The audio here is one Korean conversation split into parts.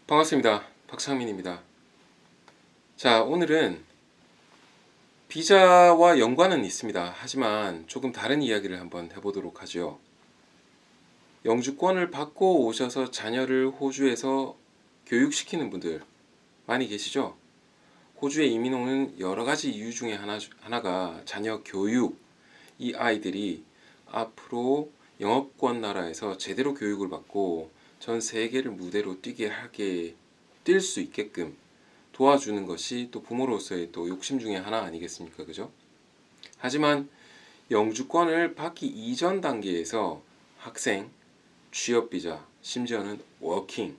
반갑습니다. 박창민입니다. 자, 오늘은 비자와 연관은 있습니다. 하지만 조금 다른 이야기를 한번 해보도록 하죠. 영주권을 받고 오셔서 자녀를 호주에서 교육시키는 분들 많이 계시죠? 호주에 이민 오는 여러 가지 이유 중에 하나가 자녀 교육. 이 아이들이 앞으로 영어권 나라에서 제대로 교육을 받고 전 세계를 무대로 뛸 수 있게끔 도와주는 것이 또 부모로서의 또 욕심 중에 하나 아니겠습니까? 그죠? 하지만 영주권을 받기 이전 단계에서 학생, 취업비자, 심지어는 워킹,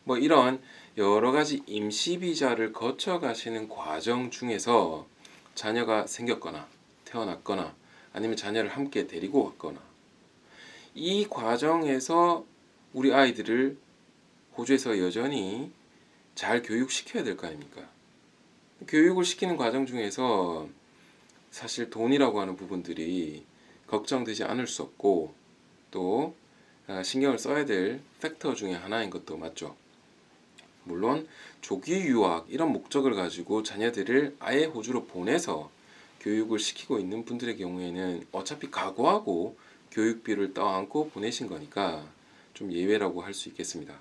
뭐 이런 여러 가지 임시 비자를 거쳐 가시는 과정 중에서 자녀가 생겼거나 태어났거나 아니면 자녀를 함께 데리고 왔거나 이 과정에서 우리 아이들을 호주에서 여전히 잘 교육시켜야 될 거 아닙니까? 교육을 시키는 과정 중에서 사실 돈이라고 하는 부분들이 걱정되지 않을 수 없고 또 신경을 써야 될 팩터 중에 하나인 것도 맞죠. 물론 조기 유학 이런 목적을 가지고 자녀들을 아예 호주로 보내서 교육을 시키고 있는 분들의 경우에는 어차피 각오하고 교육비를 떠안고 보내신 거니까 좀 예외라고 할 수 있겠습니다.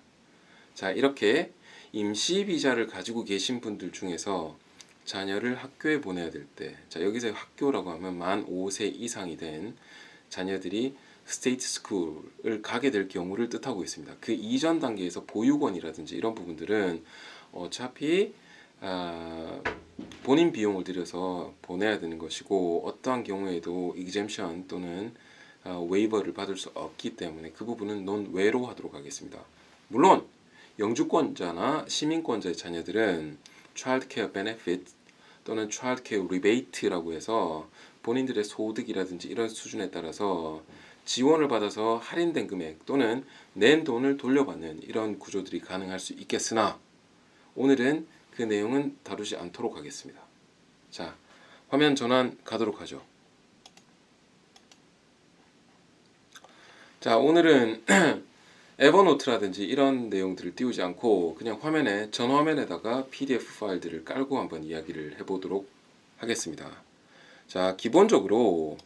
자, 이렇게 임시 비자를 가지고 계신 분들 중에서 자녀를 학교에 보내야 될 때, 자, 여기서 학교라고 하면 만 5세 이상이 된 자녀들이 스테이트 스쿨을 가게 될 경우를 뜻하고 있습니다. 그 이전 단계에서 보육원이라든지 이런 부분들은 어차피 본인 비용을 들여서 보내야 되는 것이고 어떠한 경우에도 exemption 또는 웨이버를 받을 수 없기 때문에 그 부분은 논외로 하도록 하겠습니다. 물론 영주권자나 시민권자의 자녀들은 Child Care Benefit 또는 Child Care Rebate라고 해서 본인들의 소득이라든지 이런 수준에 따라서 지원을 받아서 할인된 금액 또는 낸 돈을 돌려받는 이런 구조들이 가능할 수 있겠으나 오늘은 그 내용은 다루지 않도록 하겠습니다. 자, 화면 전환 가도록 하죠. 자, 오늘은 에버노트라든지 이런 내용들을 띄우지 않고 그냥 전화면에다가 PDF 파일들을 깔고 한번 이야기를 해보도록 하겠습니다. 자, 기본적으로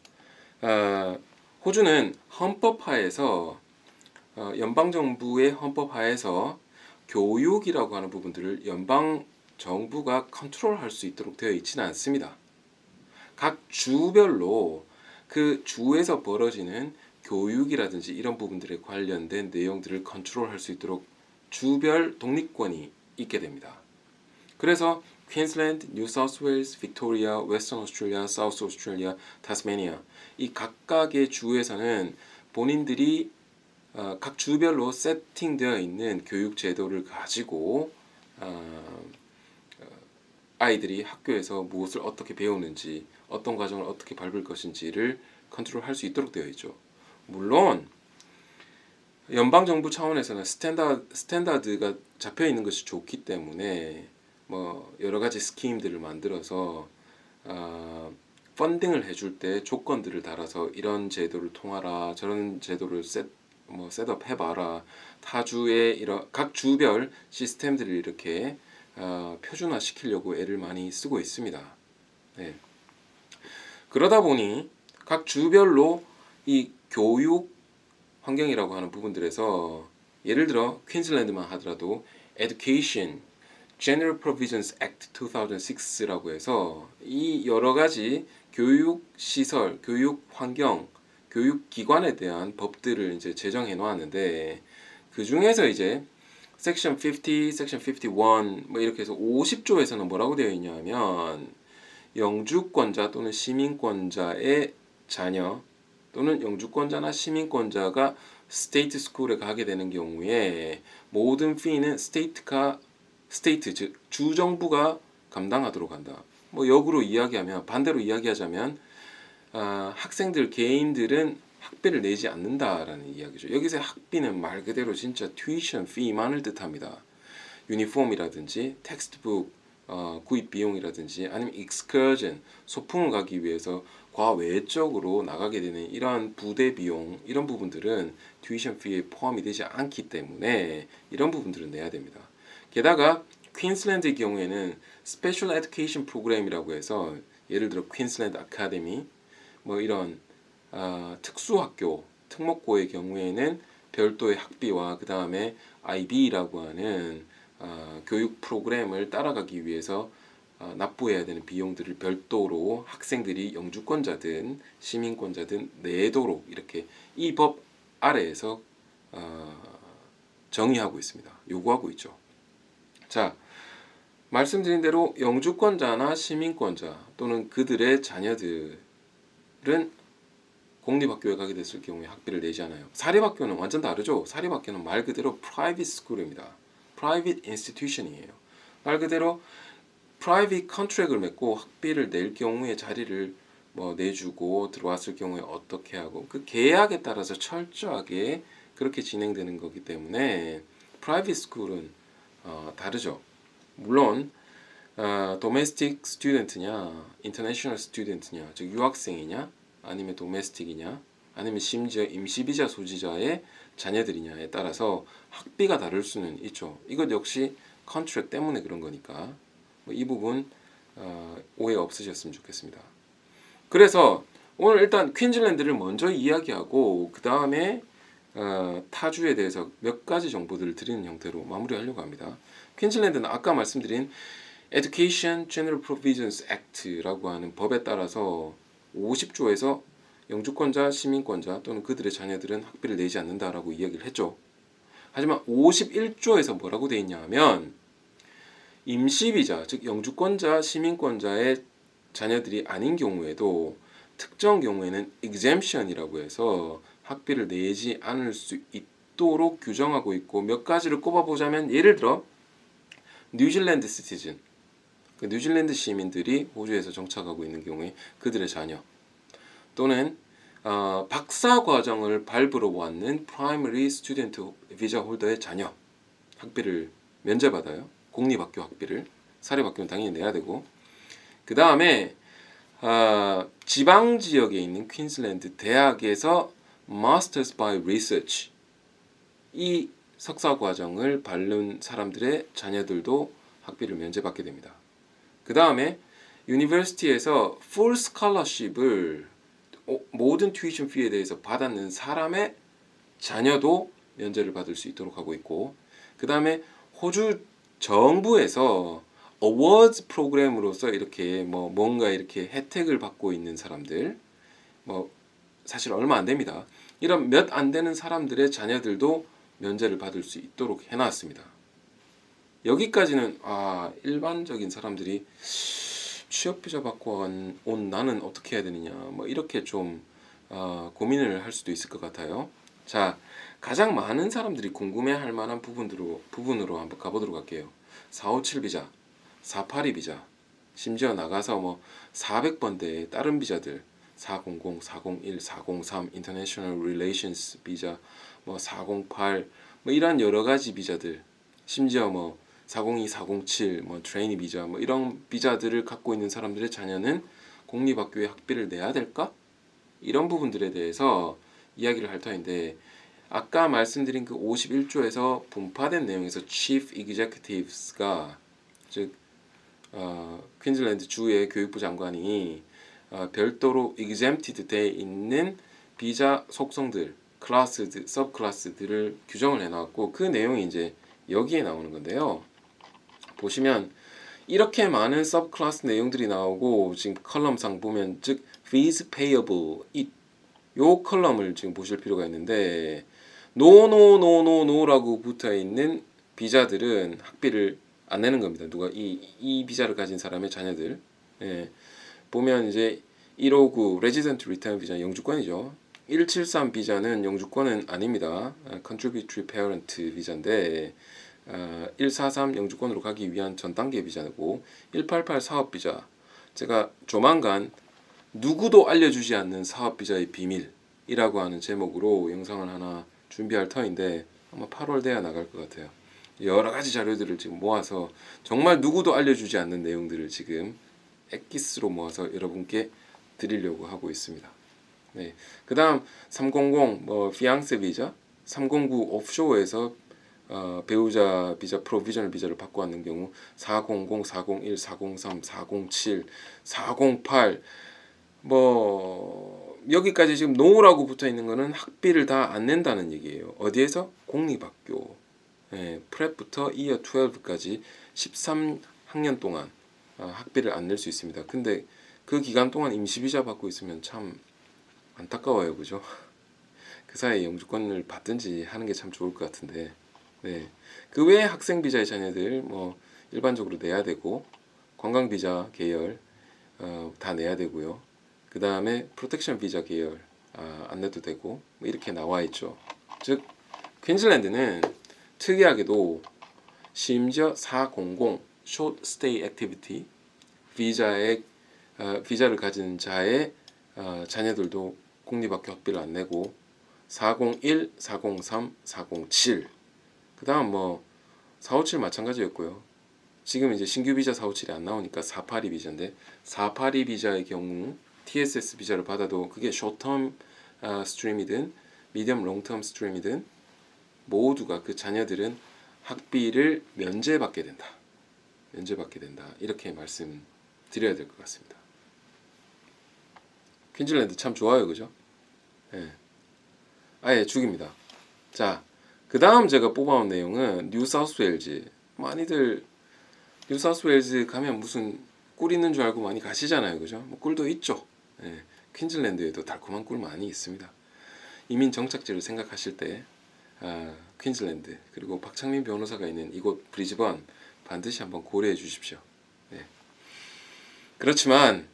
호주는 헌법하에서 연방정부의 헌법하에서 교육이라고 하는 부분들을 연방정부가 컨트롤할 수 있도록 되어 있지는 않습니다. 각 주별로 그 주에서 벌어지는 교육이라든지 이런 부분들에 관련된 내용들을 컨트롤할 수 있도록 주별 독립권이 있게 됩니다. 그래서 퀸즐랜드, 뉴사우스웨일스, 빅토리아, 웨스턴 오스트레일리아, 사우스 오스트레일리아, 타스메니아 이 각각의 주에서는 본인들이 각 주별로 세팅되어 있는 교육 제도를 가지고 아이들이 학교에서 무엇을 어떻게 배우는지 어떤 과정을 어떻게 밟을 것인지를 컨트롤할 수 있도록 되어 있죠. 물론 연방정부 차원에서는 스탠다드가 잡혀 있는 것이 좋기 때문에 뭐 여러 가지 스키임들을 만들어서 펀딩을 해줄 때 조건들을 달아서 이런 제도를 통하라 저런 제도를 셋업 해봐라 타주의 이런 각 주별 시스템들을 이렇게 표준화 시키려고 애를 많이 쓰고 있습니다. 네. 그러다 보니 각 주별로 이 교육 환경이라고 하는 부분들에서 예를 들어 퀸즐랜드만 하더라도 Education General Provisions Act 2006라고 해서 이 여러 가지 교육 시설, 교육 환경, 교육 기관에 대한 법들을 이제 제정해 놓았는데 그 중에서 이제 섹션 50, 섹션 51 뭐 이렇게 해서 50조에서는 뭐라고 되어 있냐면 영주권자 또는 시민권자의 자녀 또는 영주권자나 시민권자가 스테이트 스쿨에 가게 되는 경우에 모든 피는 스테이트 즉 주정부가 감당하도록 한다. 뭐 역으로 이야기하면 반대로 이야기하자면 학생들 개인들은 학비를 내지 않는다라는 이야기죠. 여기서 학비는 말 그대로 진짜 튜이션 피만을 뜻합니다. 유니폼이라든지 텍스트북 구입 비용이라든지 아니면 익스커전 소풍을 가기 위해서 과외적으로 나가게 되는 이러한 부대 비용 이런 부분들은 튜이션 피에 포함이 되지 않기 때문에 이런 부분들은 내야 됩니다. 게다가 퀸슬랜드의 경우에는 스페셜 에듀케이션 프로그램이라고 해서 예를 들어 퀸슬랜드 아카데미 뭐 이런 특수학교, 특목고의 경우에는 별도의 학비와 그 다음에 IB라고 하는 교육 프로그램을 따라가기 위해서 납부해야 되는 비용들을 별도로 학생들이 영주권자든 시민권자든 내도록 이렇게 이 법 아래에서 정의하고 있습니다. 요구하고 있죠. 자, 말씀드린 대로 영주권자나 시민권자 또는 그들의 자녀들은 공립학교에 가게 됐을 경우에 학비를 내지 않아요. 사립학교는 완전 다르죠. 사립학교는 말 그대로 private school입니다. private institution이에요. 말 그대로 private contract을 맺고 학비를 낼 경우에 자리를 뭐 내주고 들어왔을 경우에 어떻게 하고 그 계약에 따라서 철저하게 그렇게 진행되는 거기 때문에 private school은 다르죠. 물론 domestic student냐, international student냐, 즉 유학생이냐, 아니면 domestic이냐, 아니면 심지어 임시비자 소지자의 자녀들이냐에 따라서 학비가 다를 수는 있죠. 이것 역시 contract 때문에 그런 거니까 이 부분 오해 없으셨으면 좋겠습니다. 그래서 오늘 일단 퀸즐랜드를 먼저 이야기하고 그 다음에 타주에 대해서 몇 가지 정보들을 드리는 형태로 마무리하려고 합니다. 퀸즐랜드는 아까 말씀드린 Education General Provisions Act라고 하는 법에 따라서 50조에서 영주권자, 시민권자 또는 그들의 자녀들은 학비를 내지 않는다라고 이야기를 했죠. 하지만 51조에서 뭐라고 되어 있냐 하면 임시비자, 즉 영주권자, 시민권자의 자녀들이 아닌 경우에도 특정 경우에는 exemption이라고 해서 학비를 내지 않을 수 있도록 규정하고 있고 몇 가지를 꼽아보자면 예를 들어 뉴질랜드 시티즌, 뉴질랜드 시민들이 호주에서 정착하고 있는 경우에 그들의 자녀 또는 박사 과정을 밟으러 왔는 프라이머리 스튜던트 비자 홀더의 자녀 학비를 면제받아요. 공립학교 학비를. 사립학교는 당연히 내야 되고 그 다음에 지방 지역에 있는 퀸슬랜드 대학에서 Masters by Research 이 석사 과정을 밟는 사람들의 자녀들도 학비를 면제받게 됩니다. 그 다음에 유니버시티에서 full scholarship을 모든 튜이션 피에 대해서 받았는 사람의 자녀도 면제를 받을 수 있도록 하고 있고 그 다음에 호주 정부에서 어워즈 프로그램으로서 이렇게 뭔가 이렇게 혜택을 받고 있는 사람들 사실 얼마 안 됩니다. 이런 몇 안 되는 사람들의 자녀들도 면제를 받을 수 있도록 해놨습니다. 여기까지는 일반적인 사람들이 취업비자 받고 온 나는 어떻게 해야 되느냐 이렇게 좀 고민을 할 수도 있을 것 같아요. 자, 가장 많은 사람들이 궁금해할 만한 부분으로 한번 가보도록 할게요. 457 비자, 482 비자, 심지어 나가서 400번대의 다른 비자들 400, 401, 403 International Relations 비자, 408 이런 여러 가지 비자들, 심지어 402, 407 트레이니 비자 이런 비자들을 갖고 있는 사람들의 자녀는 공립학교에 학비를 내야 될까? 이런 부분들에 대해서 이야기를 할 터인데 아까 말씀드린 그 51조에서 분파된 내용에서 Chief Executives가 즉 퀸즐랜드 주의 교육부 장관이 별도로 exempted 돼 있는 비자 속성들, 클래스들, 서브클래스들을 규정을 해놨고 그 내용이 이제 여기에 나오는 건데요. 보시면 이렇게 많은 서브클래스 내용들이 나오고 지금 컬럼상 보면 즉 fees payable 요 컬럼을 지금 보실 필요가 있는데 노라고 붙어 있는 비자들은 학비를 안 내는 겁니다. 누가 이 비자를 가진 사람의 자녀들. 보면 이제 159 Resident Return 비자 영주권이죠. 173 비자는 영주권은 아닙니다. Contributory Parent 비자인데 143 영주권으로 가기 위한 전 단계 비자고 188 사업 비자 제가 조만간 누구도 알려주지 않는 사업 비자의 비밀이라고 하는 제목으로 영상을 하나 준비할 터인데 아마 8월 돼야 나갈 것 같아요. 여러 가지 자료들을 지금 모아서 정말 누구도 알려주지 않는 내용들을 지금 엑기스로 모아서 여러분께 드리려고 하고 있습니다. 그 다음 300 피앙세 비자 309 오프쇼어에서 배우자 비자 프로비저널 비자를 받고 왔는 경우 400, 401, 403, 407, 408 뭐 여기까지 지금 노라고 붙어 있는 거는 학비를 다 안 낸다는 얘기예요. 어디에서? 공립학교. 예, 프랩부터 이어 12까지 13학년 동안 학비를 안 낼 수 있습니다. 근데 그 기간 동안 임시 비자 받고 있으면 참 안타까워요. 그죠? 그 사이에 영주권을 받든지 하는 게 참 좋을 것 같은데. 네. 그 외에 학생 비자의 자녀들 뭐 일반적으로 내야 되고 관광 비자 계열 다 내야 되고요. 그 다음에 프로텍션 비자 계열 안 내도 되고 뭐 이렇게 나와 있죠. 즉 퀸즐랜드는 특이하게도 심지어 400 Short Stay Activity 비자를 가진 자의 자녀들도 공립학교 학비를 안 내고 401, 403, 407 그 다음 뭐 457 마찬가지였고요. 지금 이제 신규 비자 457이 안 나오니까 482 비자인데 482 비자의 경우 TSS 비자를 받아도 그게 short-term 스트림이든 medium long-term 스트림이든 모두가 그 자녀들은 학비를 면제받게 된다. 이렇게 말씀드려야 될 것 같습니다. 퀸즐랜드 참 좋아요, 그죠? 예. 아예 죽입니다. 자, 그 다음 제가 뽑아온 내용은 뉴사우스웨일즈. 많이들 뉴사우스웨일즈 가면 무슨 꿀 있는 줄 알고 많이 가시잖아요, 그죠? 뭐 꿀도 있죠. 예. 퀸즐랜드에도 달콤한 꿀 많이 있습니다. 이민 정착지를 생각하실 때 퀸즐랜드 그리고 박창민 변호사가 있는 이곳 브리즈번 반드시 한번 고려해 주십시오. 네. 그렇지만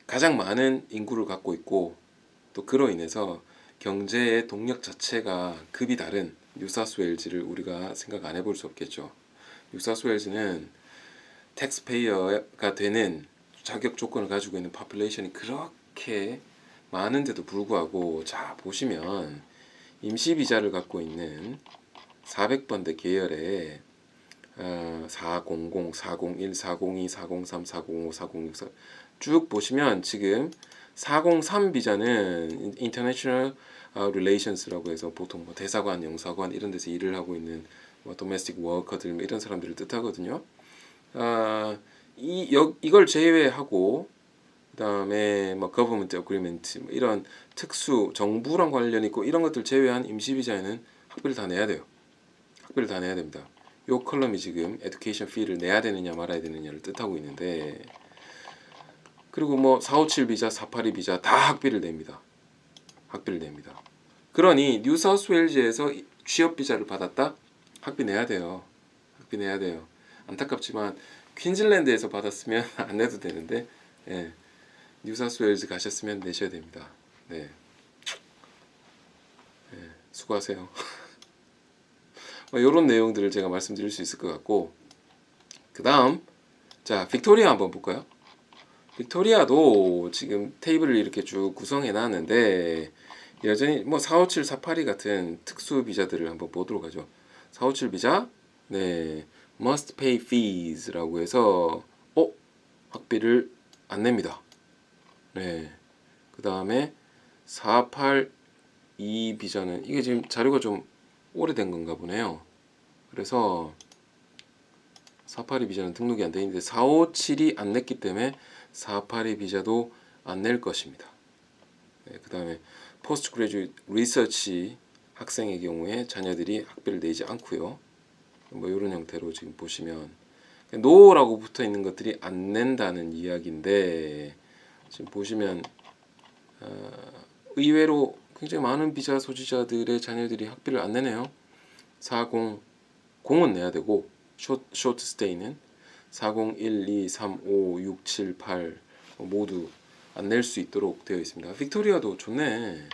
가장 많은 인구를 갖고 있고 또 그로 인해서 경제의 동력 자체가 급이 다른 뉴사우스웨일즈를 우리가 생각 안 해볼 수 없겠죠. 뉴사우스웨일즈는 텍스페이어가 되는 자격 조건을 가지고 있는 파퓰레이션이 그렇게 많은데도 불구하고 자 보시면 임시 비자를 갖고 있는 400번대 계열에 400, 401, 402, 403, 405, 406, 쭉 보시면 지금 403 비자는 International Relations라고 해서 보통 뭐 대사관, 영사관 이런 데서 일을 하고 있는 뭐 domestic worker들 이런 사람들을 뜻하거든요. 이걸 제외하고 그다음에 뭐 government agreement 뭐 이런 특수 정부랑 관련 있고 이런 것들 제외한 임시 비자에는 학비를 다 내야 돼요. 학비를 다 내야 됩니다. 요 컬럼이 지금 education fee를 내야 되느냐 말아야 되느냐를 뜻하고 있는데 그리고 뭐 457 비자, 482 비자 다 학비를 냅니다. 학비를 냅니다. 그러니 뉴사우스웨일즈에서 취업 비자를 받았다? 학비 내야 돼요. 학비 내야 돼요. 안타깝지만 퀸즐랜드에서 받았으면 안 내도 되는데 예. 뉴사우스웨일즈 가셨으면 내셔야 됩니다. 네. 네, 수고하세요. 이런 내용들을 제가 말씀드릴 수 있을 것 같고 그 다음 자 빅토리아 한번 볼까요? 빅토리아도 지금 테이블을 이렇게 쭉 구성해 놨는데 여전히 뭐 457, 482 같은 특수 비자들을 한번 보도록 하죠. 457 비자 네 must pay fees라고 해서 학비를 안 냅니다. 네. 그 다음에 482 비자는 이게 지금 자료가 좀 오래된 건가 보네요. 그래서 482 비자는 등록이 안 돼 있는데 457이 안 냈기 때문에 482 비자도 안 낼 것입니다. 네, 그 다음에 포스트 그레주에이트 리서치 학생의 경우에 자녀들이 학비를 내지 않고요. 뭐 이런 형태로 지금 보시면 노라고 붙어 있는 것들이 안 낸다는 이야기인데 지금 보시면 의외로 굉장히 많은 비자 소지자들의 자녀들이 학비를 안 내네요. 40, 0은 내야 되고 쇼트 스테이는 40, 1, 2, 3, 5, 6, 7, 8 모두 안 낼 수 있도록 되어 있습니다. 빅토리아도 좋네.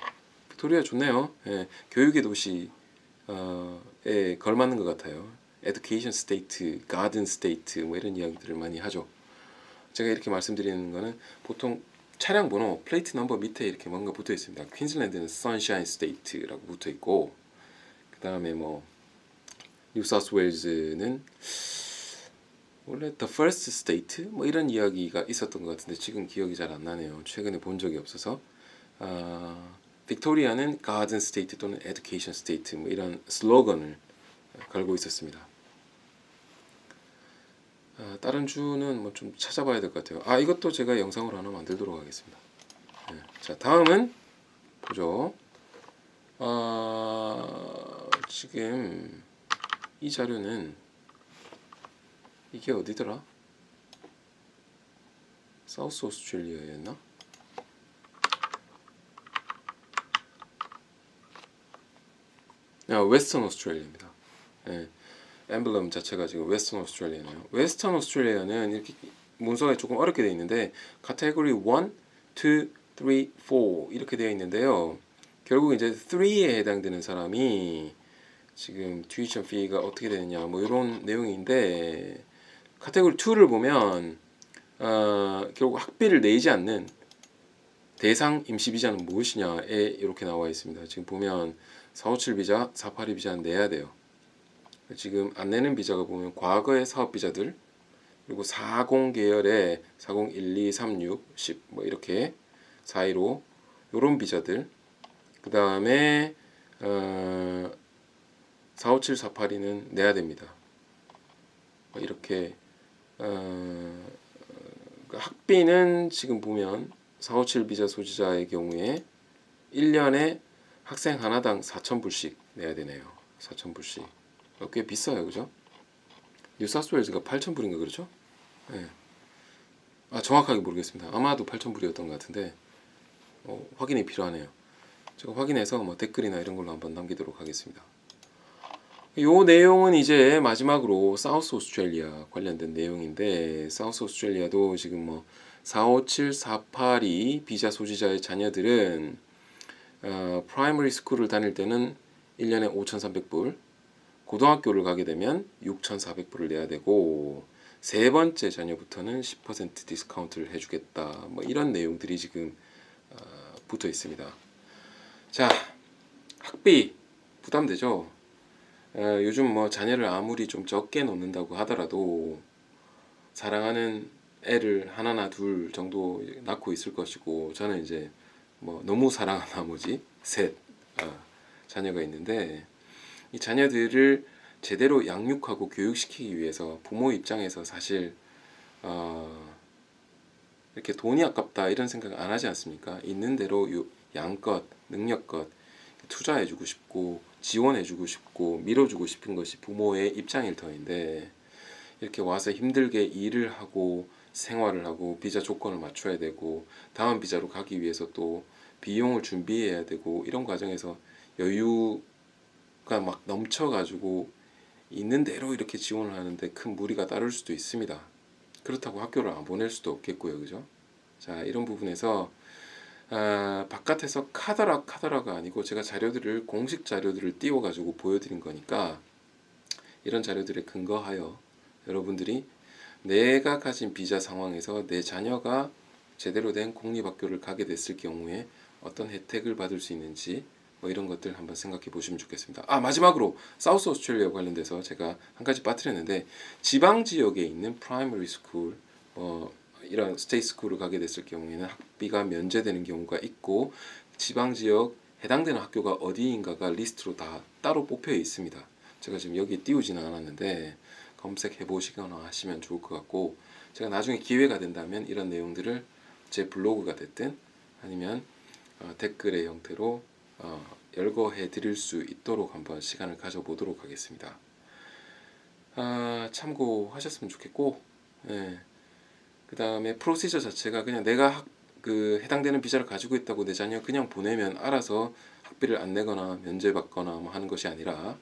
빅토리아 좋네요. 예, 교육의 도시에 걸맞는 것 같아요. 에듀케이션 스테이트, 가든 스테이트 뭐 이런 이야기들을 많이 하죠. 제가 이렇게 말씀드리는 거는 보통 차량 번호, 플레이트 넘버 밑에 이렇게 뭔가 붙어 있습니다. 퀸즐랜드는 선샤인 스테이트라고 붙어 있고 그 다음에 뭐 뉴사우스웨일즈는 원래 The First State 뭐 이런 이야기가 있었던 것 같은데 지금 기억이 잘 안 나네요. 최근에 본 적이 없어서 빅토리아는 가든 스테이트 또는 에듀케이션 스테이트 뭐 이런 슬로건을 걸고 있었습니다. 다른 주는 뭐 좀 찾아봐야 될 것 같아요. 이것도 제가 영상으로 하나 만들도록 하겠습니다. 네. 자, 다음은 보죠. 지금 이 자료는 이게 어디더라? 사우스 오스트레일리아였나? 웨스턴 오스트레일리아입니다. 네. 엠블럼 자체가 지금 웨스턴 오스트레일리아네요. 웨스턴 오스트레일리아는 이렇게 문서가 조금 어렵게 되어 있는데 카테고리 1, 2, 3, 4 이렇게 되어 있는데요. 결국 이제 3에 해당되는 사람이 지금 튜이션 피가 어떻게 되느냐 뭐 이런 내용인데 카테고리 2를 보면 결국 학비를 내지 않는 대상 임시 비자는 무엇이냐에 이렇게 나와 있습니다. 지금 보면 457 비자, 482 비자는 내야 돼요. 지금 안 내는 비자가 보면 과거의 사업 비자들 그리고 40 계열의 40, 1, 2, 3, 6, 10 뭐 이렇게 415 요런 비자들 그 다음에 457, 482는 내야 됩니다. 이렇게 학비는 지금 보면 457 비자 소지자의 경우에 1년에 학생 하나당 4,000불씩 내야 되네요. 4,000불씩. 꽤 비싸요, 그죠? 뉴사우스웨일즈가 8,000불인가 그렇죠? 네. 정확하게 모르겠습니다. 아마도 8,000불이었던 것 같은데 확인이 필요하네요. 제가 확인해서 뭐 댓글이나 이런 걸로 한번 남기도록 하겠습니다. 요 내용은 이제 마지막으로 사우스 오스트레일리아 관련된 내용인데 사우스 오스트레일리아도 지금 뭐 457, 482 비자 소지자의 자녀들은 프라이머리 스쿨을 다닐 때는 1년에 5,300불 고등학교를 가게 되면 6,400불을 내야 되고 세 번째 자녀부터는 10% 디스카운트를 해주겠다 뭐 이런 내용들이 지금 붙어 있습니다. 자, 학비 부담되죠? 요즘 뭐 자녀를 아무리 좀 적게 놓는다고 하더라도 사랑하는 애를 하나나 둘 정도 낳고 있을 것이고 저는 이제 뭐 너무 사랑하는 나머지 셋 자녀가 있는데 이 자녀들을 제대로 양육하고 교육시키기 위해서 부모 입장에서 사실 이렇게 돈이 아깝다 이런 생각 안 하지 않습니까? 있는 대로 양껏 능력껏 투자해주고 싶고 지원해주고 싶고 밀어주고 싶은 것이 부모의 입장일 터인데 이렇게 와서 힘들게 일을 하고 생활을 하고 비자 조건을 맞춰야 되고 다음 비자로 가기 위해서 또 비용을 준비해야 되고 이런 과정에서 여유가 막 넘쳐가지고 있는 대로 이렇게 지원을 하는데 큰 무리가 따를 수도 있습니다. 그렇다고 학교를 안 보낼 수도 없겠고요, 그죠? 자, 이런 부분에서 바깥에서 카더라가 아니고 제가 자료들을 공식 자료들을 띄워가지고 보여드린 거니까 이런 자료들에 근거하여 여러분들이 내가 가진 비자 상황에서 내 자녀가 제대로 된 공립학교를 가게 됐을 경우에 어떤 혜택을 받을 수 있는지 뭐 이런 것들 한번 생각해 보시면 좋겠습니다. 마지막으로 사우스 오스트레일리아 관련돼서 제가 한 가지 빠뜨렸는데 지방 지역에 있는 프라이머리 스쿨 이런 스테이트 스쿨을 가게 됐을 경우에는 학비가 면제되는 경우가 있고 지방 지역 해당되는 학교가 어디인가가 리스트로 다 따로 뽑혀 있습니다. 제가 지금 여기 띄우지는 않았는데 검색해 보시거나 하시면 좋을 것 같고 제가 나중에 기회가 된다면 이런 내용들을 제 블로그가 됐든 아니면 댓글의 형태로 열거해 드릴 수 있도록 한번 시간을 가져보도록 하겠습니다. 참고하셨으면 좋겠고 그 다음에 프로시저 자체가 그냥 내가 해당되는 비자를 가지고 있다고 내 자녀 그냥 보내면 알아서 학비를 안 내거나 면제받거나 뭐 하는 것이 아니라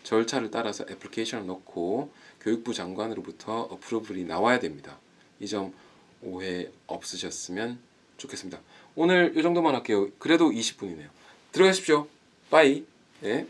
절차를 따라서 애플리케이션을 넣고 교육부 장관으로부터 어프로블이 나와야 됩니다. 이 점 오해 없으셨으면 좋겠습니다. 오늘 이 정도만 할게요. 그래도 20분이네요. 들어가십시오. 빠이. 네.